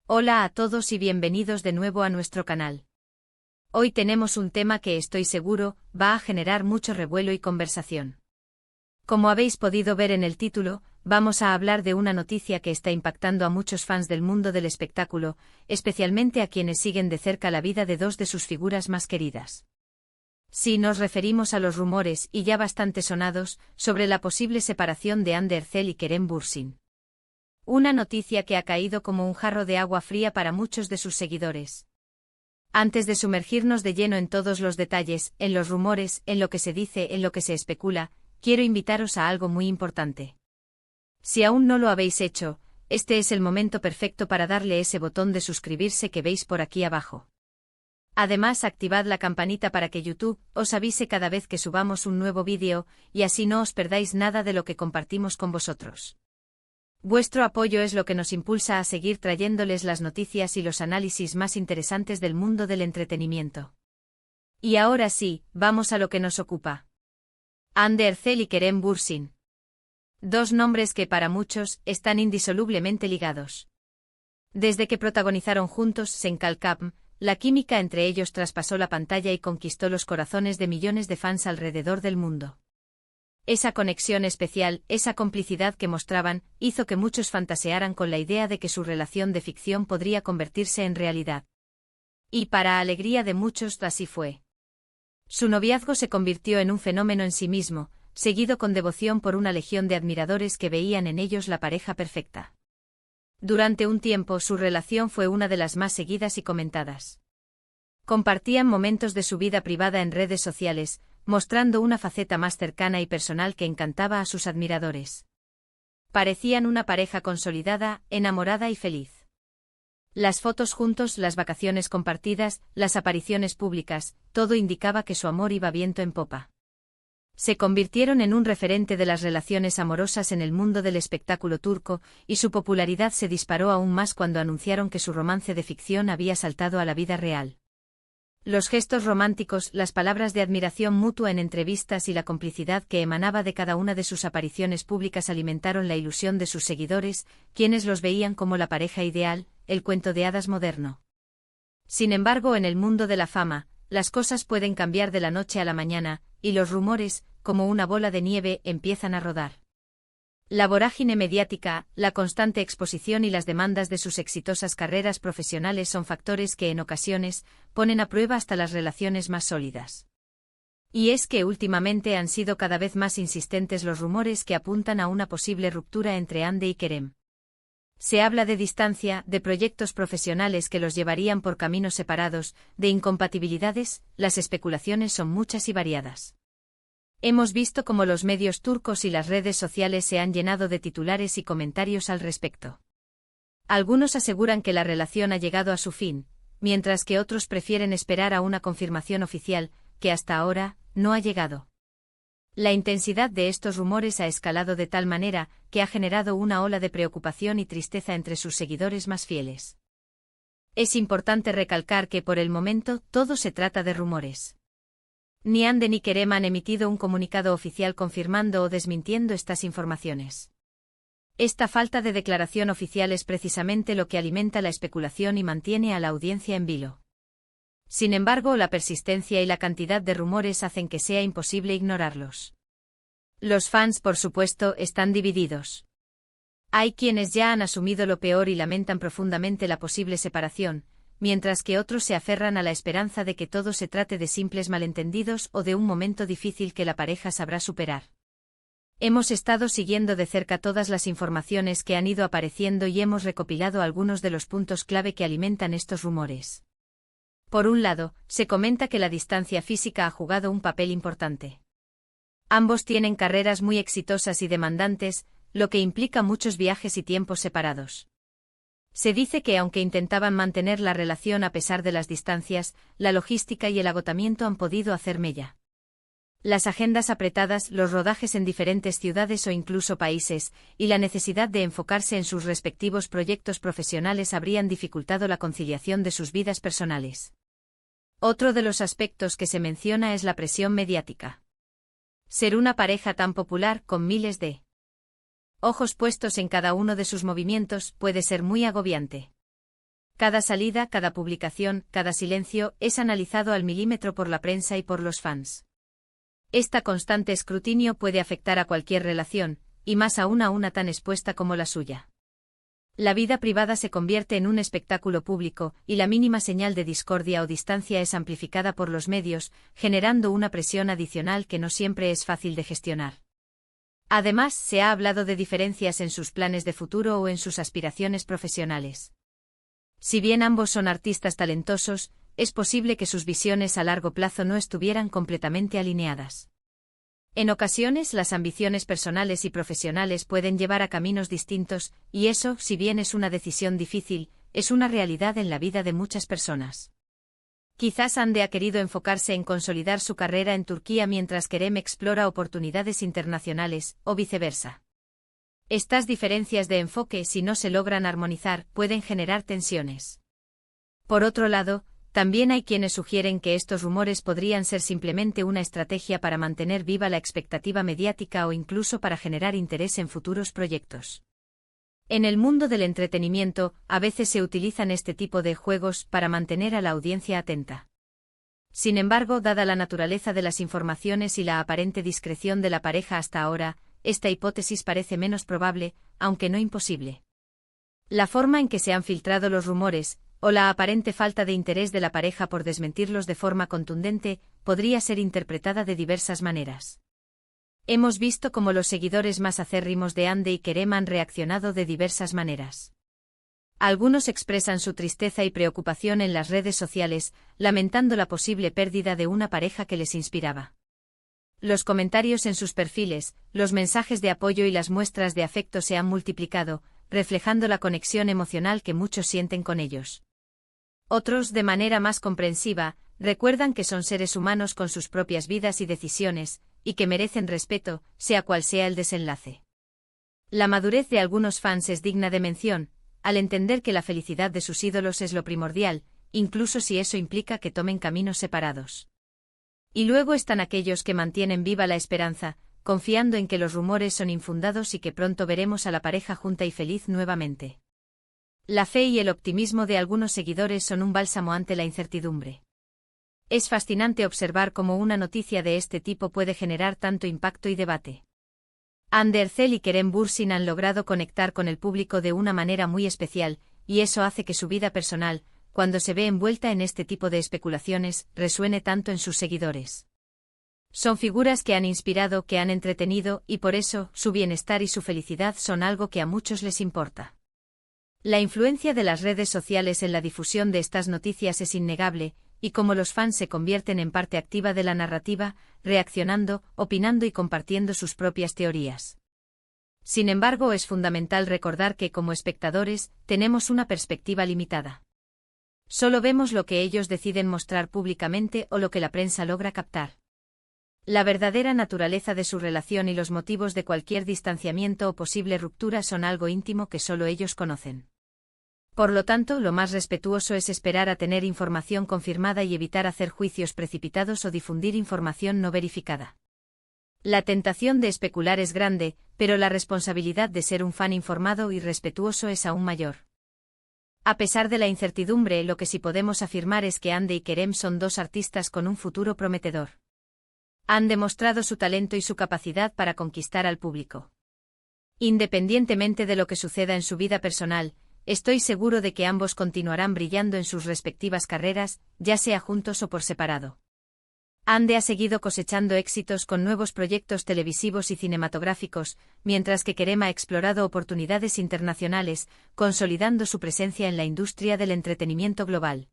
Hola a todos y bienvenidos de nuevo a nuestro canal. Hoy tenemos un tema que estoy seguro va a generar mucho revuelo y conversación. Como habéis podido ver en el título, vamos a hablar de una noticia que está impactando a muchos fans del mundo del espectáculo, especialmente a quienes siguen de cerca la vida de dos de sus figuras más queridas. Sí, nos referimos a los rumores, y ya bastante sonados, sobre la posible separación de Hande Erçel y Kerem Bürsin. Una noticia que ha caído como un jarro de agua fría para muchos de sus seguidores. Antes de sumergirnos de lleno en todos los detalles, en los rumores, en lo que se dice, en lo que se especula, quiero invitaros a algo muy importante. Si aún no lo habéis hecho, este es el momento perfecto para darle ese botón de suscribirse que veis por aquí abajo. Además, activad la campanita para que YouTube os avise cada vez que subamos un nuevo vídeo, y así no os perdáis nada de lo que compartimos con vosotros. Vuestro apoyo es lo que nos impulsa a seguir trayéndoles las noticias y los análisis más interesantes del mundo del entretenimiento. Y ahora sí, vamos a lo que nos ocupa. Hande Erçel y Kerem Bürsin. Dos nombres que para muchos están indisolublemente ligados. Desde que protagonizaron juntos Sen Kalkam, la química entre ellos traspasó la pantalla y conquistó los corazones de millones de fans alrededor del mundo. Esa conexión especial, esa complicidad que mostraban, hizo que muchos fantasearan con la idea de que su relación de ficción podría convertirse en realidad. Y para alegría de muchos, así fue. Su noviazgo se convirtió en un fenómeno en sí mismo, seguido con devoción por una legión de admiradores que veían en ellos la pareja perfecta. Durante un tiempo su relación fue una de las más seguidas y comentadas. Compartían momentos de su vida privada en redes sociales, mostrando una faceta más cercana y personal que encantaba a sus admiradores. Parecían una pareja consolidada, enamorada y feliz. Las fotos juntos, las vacaciones compartidas, las apariciones públicas, todo indicaba que su amor iba viento en popa. Se convirtieron en un referente de las relaciones amorosas en el mundo del espectáculo turco, y su popularidad se disparó aún más cuando anunciaron que su romance de ficción había saltado a la vida real. Los gestos románticos, las palabras de admiración mutua en entrevistas y la complicidad que emanaba de cada una de sus apariciones públicas alimentaron la ilusión de sus seguidores, quienes los veían como la pareja ideal, el cuento de hadas moderno. Sin embargo, en el mundo de la fama, las cosas pueden cambiar de la noche a la mañana, y los rumores, como una bola de nieve, empiezan a rodar. La vorágine mediática, la constante exposición y las demandas de sus exitosas carreras profesionales son factores que en ocasiones ponen a prueba hasta las relaciones más sólidas. Y es que últimamente han sido cada vez más insistentes los rumores que apuntan a una posible ruptura entre Hande y Kerem. Se habla de distancia, de proyectos profesionales que los llevarían por caminos separados, de incompatibilidades, las especulaciones son muchas y variadas. Hemos visto cómo los medios turcos y las redes sociales se han llenado de titulares y comentarios al respecto. Algunos aseguran que la relación ha llegado a su fin, mientras que otros prefieren esperar a una confirmación oficial, que hasta ahora no ha llegado. La intensidad de estos rumores ha escalado de tal manera que ha generado una ola de preocupación y tristeza entre sus seguidores más fieles. Es importante recalcar que por el momento todo se trata de rumores. Ni Hande ni Kerem han emitido un comunicado oficial confirmando o desmintiendo estas informaciones. Esta falta de declaración oficial es precisamente lo que alimenta la especulación y mantiene a la audiencia en vilo. Sin embargo, la persistencia y la cantidad de rumores hacen que sea imposible ignorarlos. Los fans, por supuesto, están divididos. Hay quienes ya han asumido lo peor y lamentan profundamente la posible separación, mientras que otros se aferran a la esperanza de que todo se trate de simples malentendidos o de un momento difícil que la pareja sabrá superar. Hemos estado siguiendo de cerca todas las informaciones que han ido apareciendo y hemos recopilado algunos de los puntos clave que alimentan estos rumores. Por un lado, se comenta que la distancia física ha jugado un papel importante. Ambos tienen carreras muy exitosas y demandantes, lo que implica muchos viajes y tiempos separados. Se dice que aunque intentaban mantener la relación a pesar de las distancias, la logística y el agotamiento han podido hacer mella. Las agendas apretadas, los rodajes en diferentes ciudades o incluso países, y la necesidad de enfocarse en sus respectivos proyectos profesionales habrían dificultado la conciliación de sus vidas personales. Otro de los aspectos que se menciona es la presión mediática. Ser una pareja tan popular con miles de ojos puestos en cada uno de sus movimientos puede ser muy agobiante. Cada salida, cada publicación, cada silencio, es analizado al milímetro por la prensa y por los fans. Esta constante escrutinio puede afectar a cualquier relación, y más aún a una tan expuesta como la suya. La vida privada se convierte en un espectáculo público, y la mínima señal de discordia o distancia es amplificada por los medios, generando una presión adicional que no siempre es fácil de gestionar. Además, se ha hablado de diferencias en sus planes de futuro o en sus aspiraciones profesionales. Si bien ambos son artistas talentosos, es posible que sus visiones a largo plazo no estuvieran completamente alineadas. En ocasiones, las ambiciones personales y profesionales pueden llevar a caminos distintos, y eso, si bien es una decisión difícil, es una realidad en la vida de muchas personas. Quizás Hande ha querido enfocarse en consolidar su carrera en Turquía mientras Kerem explora oportunidades internacionales, o viceversa. Estas diferencias de enfoque, si no se logran armonizar, pueden generar tensiones. Por otro lado, también hay quienes sugieren que estos rumores podrían ser simplemente una estrategia para mantener viva la expectativa mediática o incluso para generar interés en futuros proyectos. En el mundo del entretenimiento, a veces se utilizan este tipo de juegos para mantener a la audiencia atenta. Sin embargo, dada la naturaleza de las informaciones y la aparente discreción de la pareja hasta ahora, esta hipótesis parece menos probable, aunque no imposible. La forma en que se han filtrado los rumores, o la aparente falta de interés de la pareja por desmentirlos de forma contundente, podría ser interpretada de diversas maneras. Hemos visto cómo los seguidores más acérrimos de Hande y Kerem han reaccionado de diversas maneras. Algunos expresan su tristeza y preocupación en las redes sociales, lamentando la posible pérdida de una pareja que les inspiraba. Los comentarios en sus perfiles, los mensajes de apoyo y las muestras de afecto se han multiplicado, reflejando la conexión emocional que muchos sienten con ellos. Otros, de manera más comprensiva, recuerdan que son seres humanos con sus propias vidas y decisiones, y que merecen respeto, sea cual sea el desenlace. La madurez de algunos fans es digna de mención, al entender que la felicidad de sus ídolos es lo primordial, incluso si eso implica que tomen caminos separados. Y luego están aquellos que mantienen viva la esperanza, confiando en que los rumores son infundados y que pronto veremos a la pareja junta y feliz nuevamente. La fe y el optimismo de algunos seguidores son un bálsamo ante la incertidumbre. Es fascinante observar cómo una noticia de este tipo puede generar tanto impacto y debate. Hande Erçel y Kerem Bürsin han logrado conectar con el público de una manera muy especial, y eso hace que su vida personal, cuando se ve envuelta en este tipo de especulaciones, resuene tanto en sus seguidores. Son figuras que han inspirado, que han entretenido, y por eso, su bienestar y su felicidad son algo que a muchos les importa. La influencia de las redes sociales en la difusión de estas noticias es innegable, y como los fans se convierten en parte activa de la narrativa, reaccionando, opinando y compartiendo sus propias teorías. Sin embargo, es fundamental recordar que, como espectadores, tenemos una perspectiva limitada. Solo vemos lo que ellos deciden mostrar públicamente o lo que la prensa logra captar. La verdadera naturaleza de su relación y los motivos de cualquier distanciamiento o posible ruptura son algo íntimo que solo ellos conocen. Por lo tanto, lo más respetuoso es esperar a tener información confirmada y evitar hacer juicios precipitados o difundir información no verificada. La tentación de especular es grande, pero la responsabilidad de ser un fan informado y respetuoso es aún mayor. A pesar de la incertidumbre, lo que sí podemos afirmar es que Hande y Kerem son dos artistas con un futuro prometedor. Han demostrado su talento y su capacidad para conquistar al público. Independientemente de lo que suceda en su vida personal, estoy seguro de que ambos continuarán brillando en sus respectivas carreras, ya sea juntos o por separado. Hande ha seguido cosechando éxitos con nuevos proyectos televisivos y cinematográficos, mientras que Kerem ha explorado oportunidades internacionales, consolidando su presencia en la industria del entretenimiento global.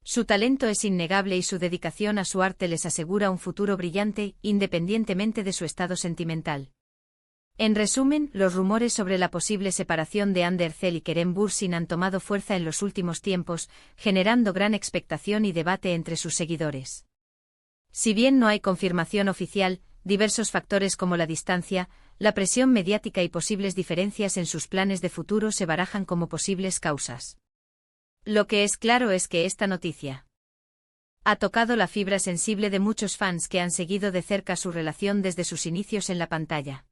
Su talento es innegable y su dedicación a su arte les asegura un futuro brillante, independientemente de su estado sentimental. En resumen, los rumores sobre la posible separación de Hande Erçel y Kerem Bürsin han tomado fuerza en los últimos tiempos, generando gran expectación y debate entre sus seguidores. Si bien no hay confirmación oficial, diversos factores como la distancia, la presión mediática y posibles diferencias en sus planes de futuro se barajan como posibles causas. Lo que es claro es que esta noticia ha tocado la fibra sensible de muchos fans que han seguido de cerca su relación desde sus inicios en la pantalla.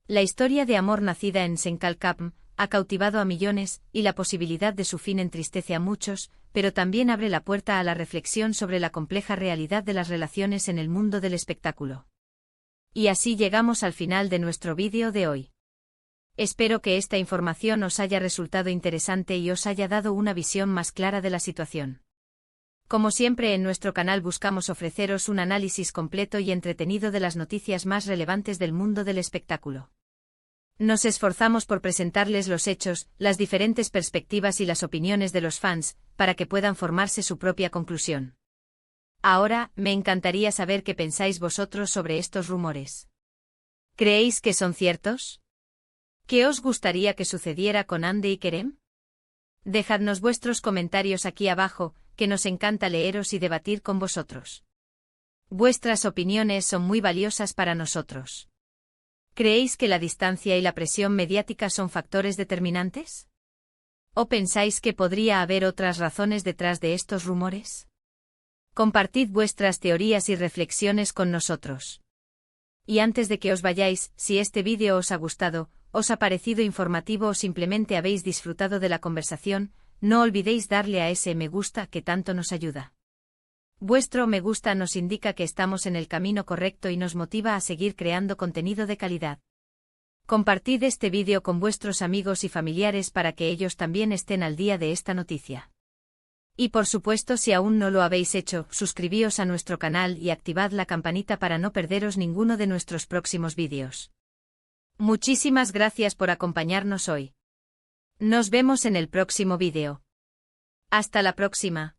La historia de amor nacida en Senkalkapm, ha cautivado a millones, y la posibilidad de su fin entristece a muchos, pero también abre la puerta a la reflexión sobre la compleja realidad de las relaciones en el mundo del espectáculo. Y así llegamos al final de nuestro vídeo de hoy. Espero que esta información os haya resultado interesante y os haya dado una visión más clara de la situación. Como siempre en nuestro canal buscamos ofreceros un análisis completo y entretenido de las noticias más relevantes del mundo del espectáculo. Nos esforzamos por presentarles los hechos, las diferentes perspectivas y las opiniones de los fans, para que puedan formarse su propia conclusión. Ahora, me encantaría saber qué pensáis vosotros sobre estos rumores. ¿Creéis que son ciertos? ¿Qué os gustaría que sucediera con Andy y Kerem? Dejadnos vuestros comentarios aquí abajo, que nos encanta leeros y debatir con vosotros. Vuestras opiniones son muy valiosas para nosotros. ¿Creéis que la distancia y la presión mediática son factores determinantes? ¿O pensáis que podría haber otras razones detrás de estos rumores? Compartid vuestras teorías y reflexiones con nosotros. Y antes de que os vayáis, si este vídeo os ha gustado, os ha parecido informativo o simplemente habéis disfrutado de la conversación, no olvidéis darle a ese me gusta que tanto nos ayuda. Vuestro me gusta nos indica que estamos en el camino correcto y nos motiva a seguir creando contenido de calidad. Compartid este vídeo con vuestros amigos y familiares para que ellos también estén al día de esta noticia. Y por supuesto, si aún no lo habéis hecho, suscribíos a nuestro canal y activad la campanita para no perderos ninguno de nuestros próximos vídeos. Muchísimas gracias por acompañarnos hoy. Nos vemos en el próximo vídeo. Hasta la próxima.